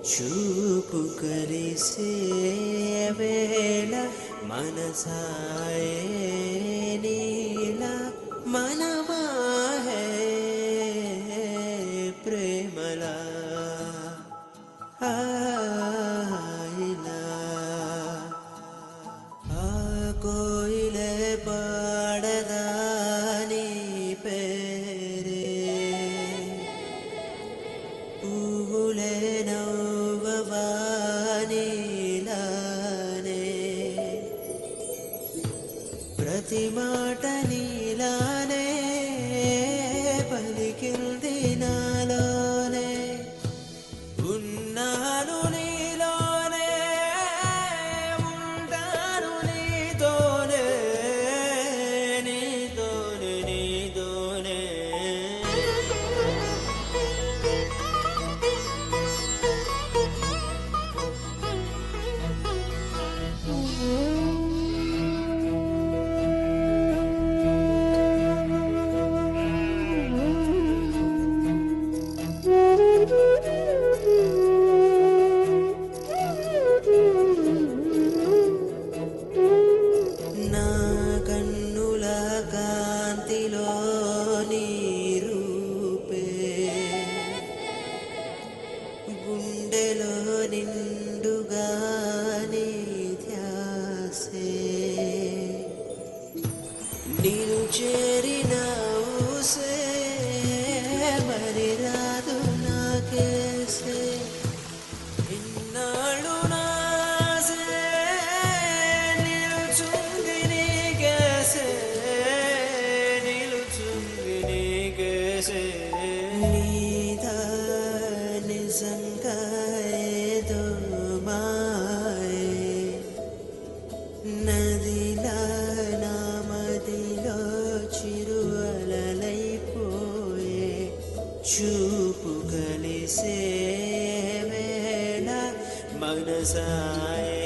చూపు కలిసే వేళ మనసాయే నీలా మనవా హై ప్రేమలా ఆయిలా ఆ కోయిలే పాడదా నీ పేరే పువ్వులే నవ్వవా నీలానే ప్రతి మాట నీలానే పలికింది నాలోనే ఉన్నాను నీలోనే ఉంటాను నీతోనే నీతోనే నీతోనే నా కన్నుల కాంతిలో నీ రూపే గుండెలో నిండుగా నీ ధ్యాసే నిన్ను చేరిన ఊసే మరి రాదు నాకేసే ఇన్నాళ్ళు నాసే నిలుచుంది నీకేసే నిలుచుంది నీకేసే నీదా నిజంగా ఏదో మాయే నదిలా నా మదిలో చిరువలలైపోయే చూపు కలిసే వేళ మనసాయే